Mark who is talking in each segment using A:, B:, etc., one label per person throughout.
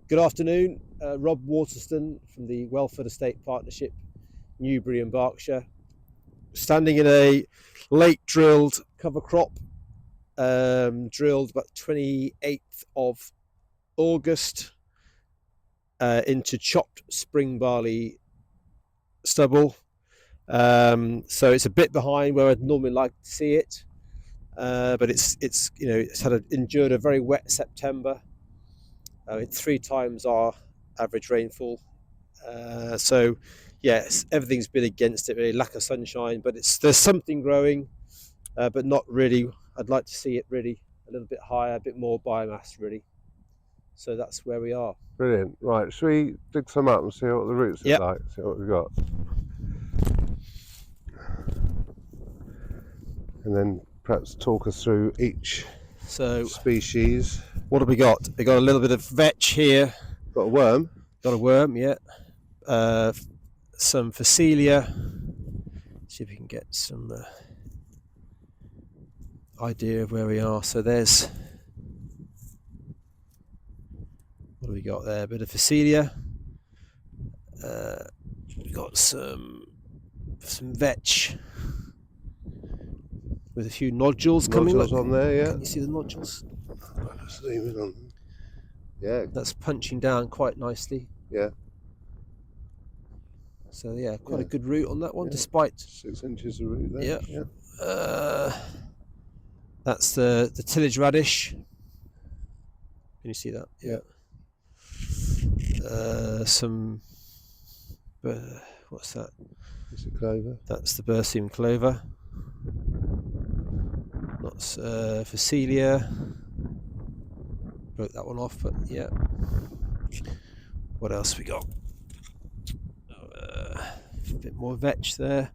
A: Good afternoon, Rob Waterston from the Welford Estate Partnership, Newbury and Berkshire. Standing in a late drilled cover crop, drilled about 28th of August into chopped spring barley stubble. So it's a bit behind where I'd normally like to see it, but it's endured a very wet September. It's 3 times our average rainfall. So yes, everything's been against it, really. Lack of sunshine, but there's something growing, but not really. I'd like to see it really a little bit higher, a bit more biomass, really. So that's where we are.
B: Brilliant. Right, should we dig some up and see what the roots look like? See what we've got, and then perhaps talk us through each species.
A: What have we got? We got a little bit of vetch here.
B: Got a worm.
A: Got a worm, yeah. Some Phacelia. See if we can get some idea of where we are. So there's, what do we got there? A bit of Phacelia. We've got some vetch with a few nodules coming.
B: Nodules on there, yeah.
A: Can you see the nodules?
B: Yeah.
A: That's punching down quite nicely.
B: Yeah.
A: So yeah, quite a good root on that one, despite
B: 6 inches of root there.
A: Yeah. That's the tillage radish. Can you see that?
B: Yeah.
A: Some. What's that?
B: Is it clover?
A: That's the Berseem clover. That's Phacelia. Broke that one off, but yeah. What else we got? A bit more vetch there.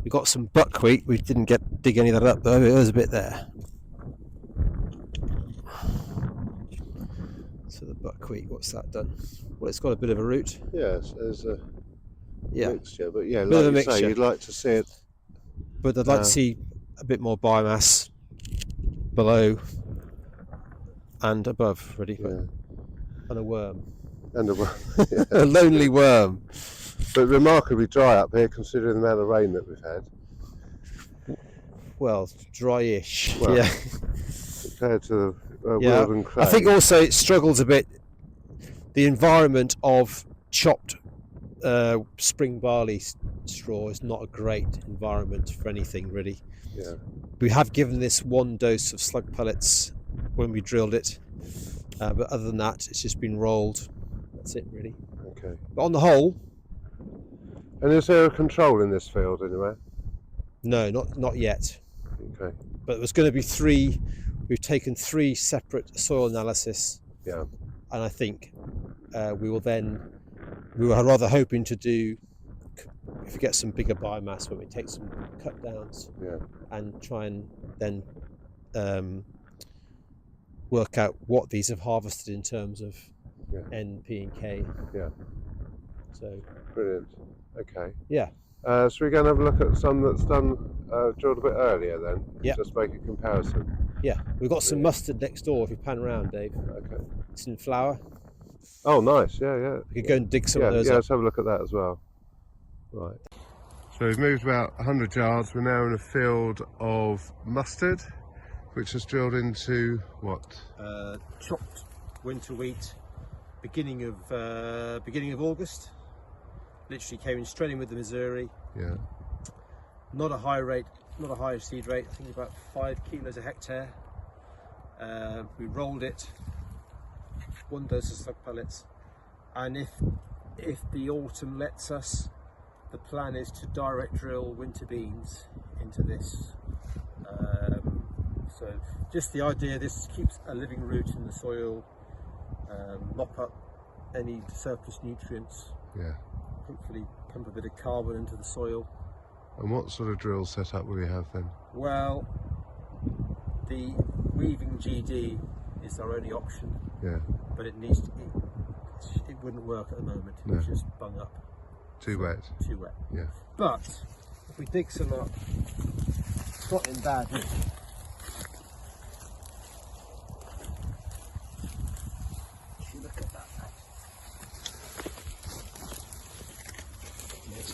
A: We got some buckwheat. We didn't dig any of that up though. There was a bit there. So the buckwheat, what's that done? Well, it's got a bit of a root.
B: Yes, there's a mixture, but yeah,
A: bit of a
B: like you
A: mixture.
B: say, you'd like to see it.
A: But I'd like to see a bit more biomass below and above, really.
B: Yeah.
A: And a worm.
B: And a worm.
A: A lonely worm.
B: But remarkably dry up here, considering the amount of rain that we've had.
A: Well, dryish.
B: Well,
A: yeah.
B: Compared to Weald Craig.
A: I think also it struggles a bit. The environment of chopped spring barley straw is not a great environment for anything, really.
B: Yeah.
A: We have given this 1 dose of slug pellets when we drilled it, but other than that, it's just been rolled. That's it, really.
B: Okay.
A: But on the whole.
B: And is there a control in this field anywhere?
A: No, not yet.
B: Okay.
A: But there's going to be 3. We've taken 3 separate soil analysis.
B: Yeah.
A: And I think we were rather hoping to do, if we get some bigger biomass, when we take some cut downs, and try and then work out what these have harvested in terms of N, P and K.
B: Yeah.
A: So
B: brilliant. Okay.
A: Yeah.
B: So we're going to have a look at some that's done drilled a bit earlier then.
A: Yeah.
B: Just make a comparison.
A: Yeah. We've got some mustard next door if you pan around, Dave.
B: Okay.
A: It's in flower.
B: Oh, nice. Yeah.
A: We could go and dig some of those
B: up.
A: up.
B: Let's have a look at that as well. Right. So we've moved about 100 yards. We're now in a field of mustard, which is drilled into what?
A: Chopped winter wheat, beginning of August. Literally came in straight in with the Missouri.
B: Yeah.
A: Not a high seed rate. I think about 5 kilos a hectare. We rolled it. 1 dose of slug pellets, and if the autumn lets us, the plan is to direct drill winter beans into this. So just the idea, this keeps a living root in the soil, mop up any surplus nutrients.
B: Yeah.
A: Hopefully pump a bit of carbon into the soil.
B: And what sort of drill setup will you have then?
A: Well, the weaving GD is our only option.
B: Yeah.
A: But it wouldn't work at the moment. It's just bung up.
B: Too wet.
A: Too wet.
B: Yeah.
A: But if we dig some up, it's not in bad nick.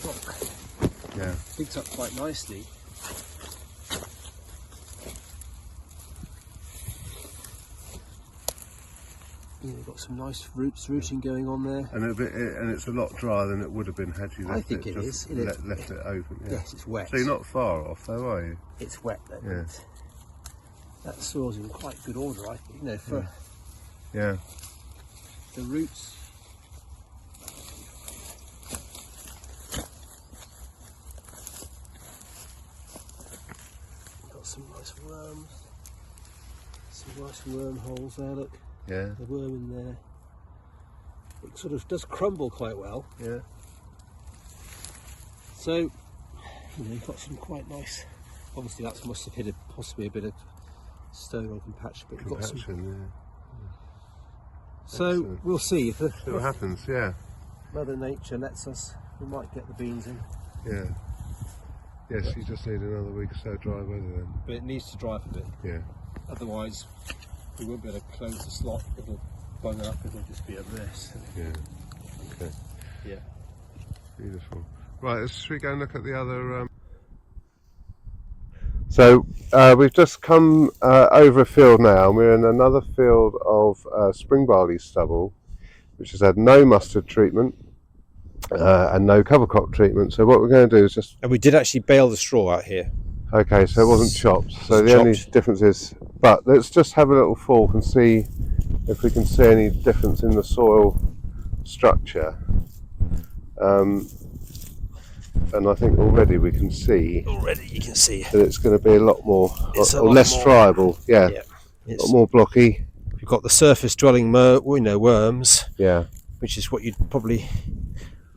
A: crop
B: Yeah.
A: picked up quite nicely. We've got some nice rooting going on there.
B: And it's a lot drier than it would have been had you left
A: think
B: it
A: it
B: just
A: is.
B: left it open. Yeah.
A: Yes, it's wet.
B: So you're not far off though, are you?
A: It's wet though.
B: Yeah.
A: That soil's in quite good order, I think. For
B: Yeah.
A: the roots. Got some nice worms. Some nice worm holes there, look.
B: Yeah.
A: The worm in there. It sort of does crumble quite well.
B: Yeah.
A: So, you've got some quite nice. Obviously, that must have hit possibly a bit of stone or compaction, but you've got some.
B: Compaction,
A: So
B: Excellent.
A: we'll see if
B: See what happens. Yeah.
A: Mother Nature lets us. We might get the beans in,
B: Yeah. Yes, you just need another week or so dry weather then.
A: but it needs to dry up a bit.
B: Yeah.
A: Otherwise, we won't be able to close the slot. It'll bung up. It'll just be a mess.
B: Yeah. Okay.
A: Yeah.
B: Beautiful. Right, should we go and look at the other? So we've just come over a field now, and we're in another field of spring barley stubble, which has had no mustard treatment and no cover crop treatment. So what we're going to do is just
A: And we did actually bale the straw out here.
B: okay. So it wasn't chopped. So
A: It's
B: the only
A: chopped.
B: difference is, but let's just have a little fork and see if we can see any difference in the soil structure. And I think already we can see
A: Already, you can see.
B: that it's going to be a lot more
A: It's a
B: or
A: lot
B: less
A: more-
B: friable. Yeah,
A: Yeah.
B: a lot more blocky.
A: We've got the surface dwelling worms,
B: Yeah,
A: which is what you'd probably.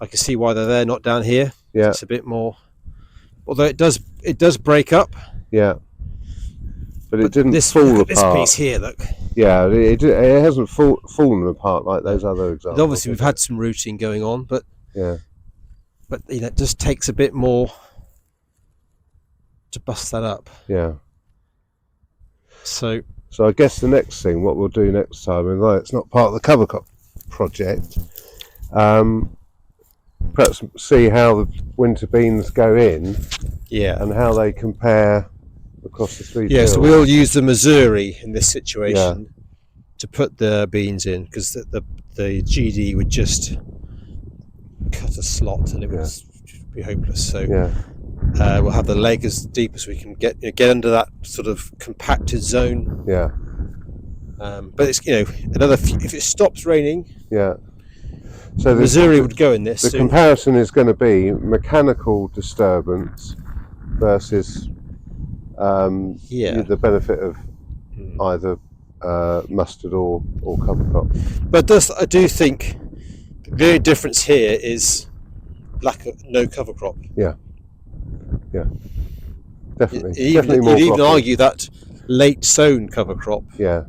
A: I can see why they're there, not down here.
B: yeah,
A: It's a bit more. Although it does break up.
B: yeah. But it
A: But
B: didn't
A: this,
B: fall
A: look at
B: apart.
A: this piece here, look.
B: Yeah, it hasn't fallen apart like those other examples.
A: And obviously, we've had some rooting going on, but
B: Yeah,
A: it just takes a bit more to bust that up.
B: yeah.
A: So
B: So I guess the next thing, what we'll do next time, and though it's not part of the cover crop project, perhaps see how the winter beans go in
A: yeah,
B: and how they compare across the three
A: yeah.
B: fields.
A: So we'll use the Missouri in this situation to put the beans in, because the GD would just cut a slot and it would be hopeless. So
B: Yeah,
A: we'll have the leg as deep as we can get under that sort of compacted zone.
B: yeah,
A: But it's if it stops raining,
B: yeah. So the
A: Missouri would go in this.
B: the
A: soon.
B: comparison is going to be mechanical disturbance versus
A: Yeah.
B: the benefit of either mustard or cover crop.
A: But I do think the only difference here is no cover crop.
B: Definitely,
A: You'd
B: definitely more
A: even
B: blocky.
A: argue that late sown cover crop
B: Yeah,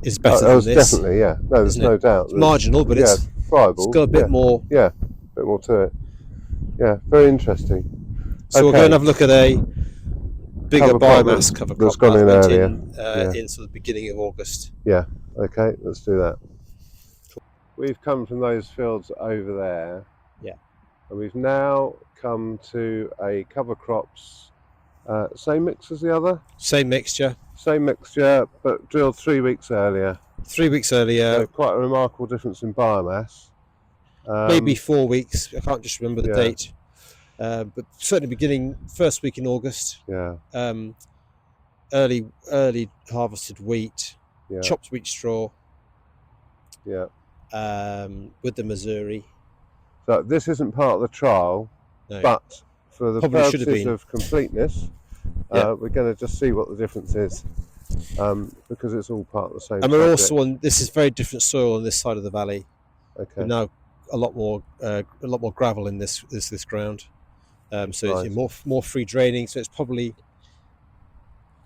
A: is better
B: oh,
A: than this.
B: definitely. Yeah, no, there's
A: isn't
B: no
A: it?
B: doubt.
A: It's marginal, but it's
B: friable.
A: got a bit more.
B: Yeah, a bit more to it. Yeah, very interesting.
A: So we'll go
B: Okay.
A: and have a look at a bigger
B: Cover crop
A: biomass cover
B: that's
A: crop
B: gone in
A: that went
B: earlier.
A: in sort of beginning of August.
B: Yeah, okay, let's do that. We've come from those fields over there.
A: Yeah.
B: And we've now come to a cover crops, same mix as the other?
A: Same mixture,
B: Same mixture, but drilled 3 weeks earlier.
A: 3 weeks earlier,
B: So quite a remarkable difference in biomass.
A: maybe 4 weeks. I can't just remember the
B: yeah.
A: date, but certainly beginning first week in August.
B: Yeah,
A: Early harvested wheat,
B: yeah,
A: chopped wheat straw,
B: yeah.
A: with the Missouri.
B: So this isn't part of the trial,
A: No.
B: but for the
A: Probably should have
B: purposes
A: been.
B: of completeness,
A: Yeah.
B: we're going to just see what the difference is, because it's all part of the same
A: And we're
B: project.
A: also on. This is very different soil on this side of the valley.
B: Okay.
A: But now a lot more gravel in this ground. So
B: Right.
A: it's more free draining. So it's probably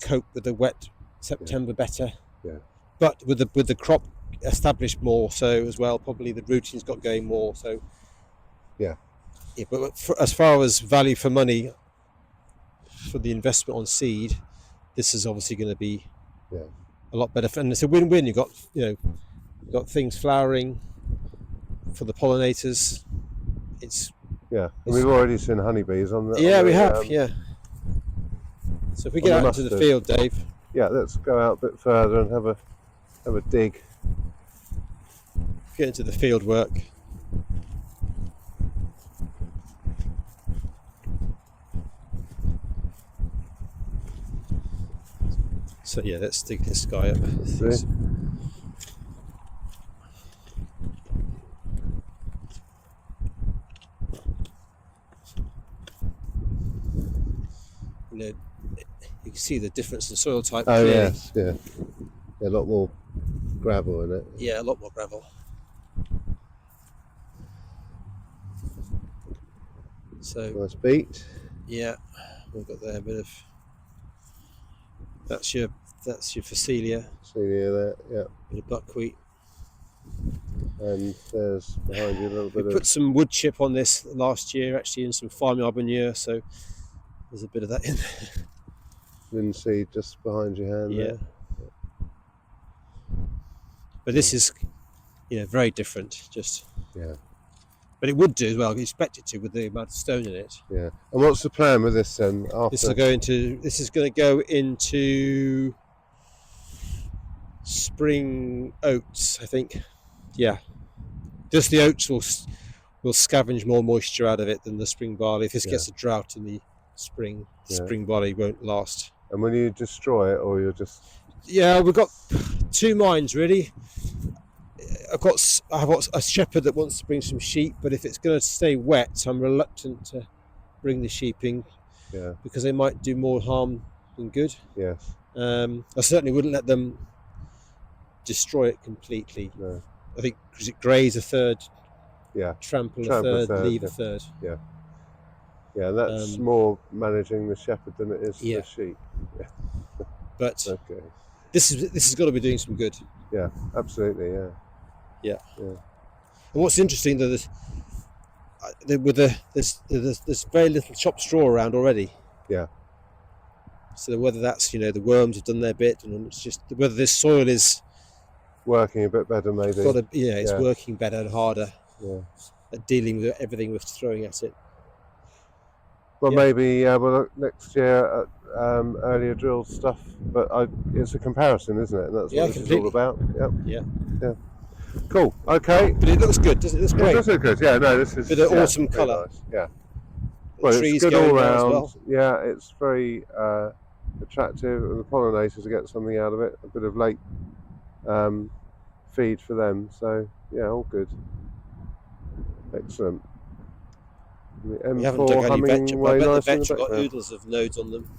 A: cope with the wet September better.
B: Yeah.
A: But with the crop established more so as well, probably the rooting's got going more. So
B: Yeah.
A: But as far as value for money for the investment on seed, this is obviously going to be a lot better. And it's a win-win. You've got things flowering for the pollinators. It's
B: Yeah, and we've already seen honeybees on the.
A: Yeah,
B: on
A: we
B: the,
A: have. Yeah. So if we get
B: the
A: out into the
B: mustard.
A: field, Dave.
B: Yeah, let's go out a bit further and have a dig.
A: Get into the field work. So yeah, let's dig this guy up.
B: See?
A: You know, you can see the difference in soil type.
B: Oh
A: clearly.
B: yes, yeah, a lot more gravel in it.
A: Yeah, a lot more gravel. So
B: Nice beat.
A: yeah, we've got there a bit of. That's your Phacelia,
B: See there, yeah.
A: bit of buckwheat.
B: And there's behind you a little
A: We
B: bit
A: put
B: of
A: some wood chip on this last year, actually, and some farmyard manure. So there's a bit of that in there.
B: linseed just behind your hand
A: Yeah.
B: there.
A: But this is, very different. Just.
B: Yeah.
A: But it would do as well. You expect it to with the amount of stone in it.
B: Yeah. And what's the plan with this then? After
A: This is going to go into spring oats, I think. Yeah. Just the oats will scavenge more moisture out of it than the spring barley. If this gets a drought in the spring, spring barley won't last.
B: And when you destroy it, or you're just
A: Yeah, we've got two minds really. I've got a shepherd that wants to bring some sheep, but if it's going to stay wet, I'm reluctant to bring the sheep in because they might do more harm than good.
B: Yes.
A: I certainly wouldn't let them destroy it completely.
B: No.
A: I think because it graze a third, trample a
B: Trample a
A: third,
B: third,
A: leave
B: yeah.
A: a third.
B: Yeah, that's more managing the shepherd than it is the sheep. Yeah.
A: But
B: Okay.
A: this has got to be doing some good.
B: Yeah, absolutely. Yeah.
A: Yeah. And what's interesting though, there's very little chopped straw around already.
B: Yeah.
A: So whether that's the worms have done their bit, and it's just whether this soil is
B: working a bit better, maybe.
A: It's working better and harder.
B: Yeah.
A: At dealing with everything we're throwing at it.
B: Well, maybe we'll look next year at earlier drilled stuff, but it's a comparison, isn't it? And that's what this is all about. Yep. Yeah. Cool. Okay.
A: But it looks good, doesn't it? It looks great.
B: It does look good. Yeah. No, this is
A: bit of autumn colour.
B: Nice. Yeah.
A: Well,
B: it's
A: trees
B: good
A: going
B: all
A: there as
B: round.
A: well.
B: Yeah, it's very attractive, and the pollinators get something out of it. A bit of late feed for them. So yeah, all good. Excellent. The
A: We haven't dug
B: M4
A: any vetch,
B: humming
A: but I
B: way
A: bet the
B: nice in
A: vetch
B: the
A: have got
B: background.
A: oodles of nodes on them.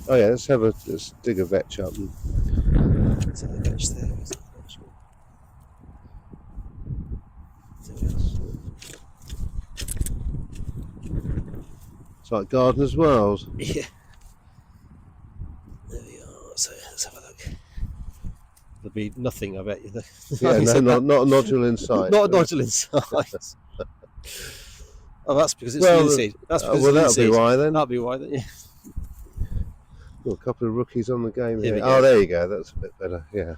B: Oh yeah, let's dig a vetch up.
A: Let's have the vetch there. Where's the vetch?
B: It's like Gardener's World.
A: Yeah. There we are. So let's have a look. There'll be nothing, I bet you.
B: Yeah, no, not a nodule in sight.
A: Not a nodule inside. Oh, that's because it's
B: Well,
A: linseed. That's because
B: well,
A: it's
B: that'll be
A: linseed.
B: why then.
A: That'll be why then. Yeah.
B: Oh, a couple of rookies on the game
A: Here
B: here.
A: we go.
B: Oh, there you go. That's a bit better. Yeah.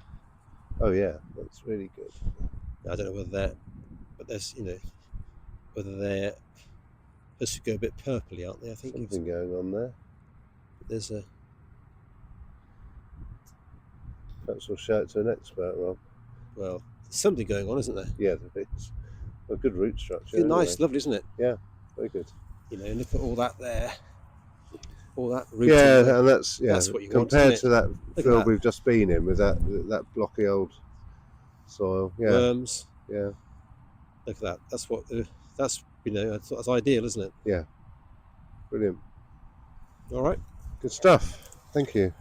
B: Oh yeah, that's really good.
A: I don't know whether they're, but there's whether they're supposed to go a bit purpley, aren't they? I think
B: Something going on there.
A: there's a.
B: Perhaps we'll show it to an expert, Rob.
A: Well, there's something going on, isn't there?
B: Yeah, there is. A good root structure.
A: It's nice,
B: anyway.
A: lovely, isn't it?
B: Yeah, very good.
A: Look at all that there. All that root.
B: Yeah, and that's
A: what you want,
B: compared
A: isn't
B: to that
A: Look at
B: field
A: that.
B: we've just been in with that blocky old soil. Yeah,
A: Worms.
B: yeah,
A: Look at that. That's what. That's that's ideal, isn't it?
B: brilliant.
A: All right.
B: Good stuff. Thank you.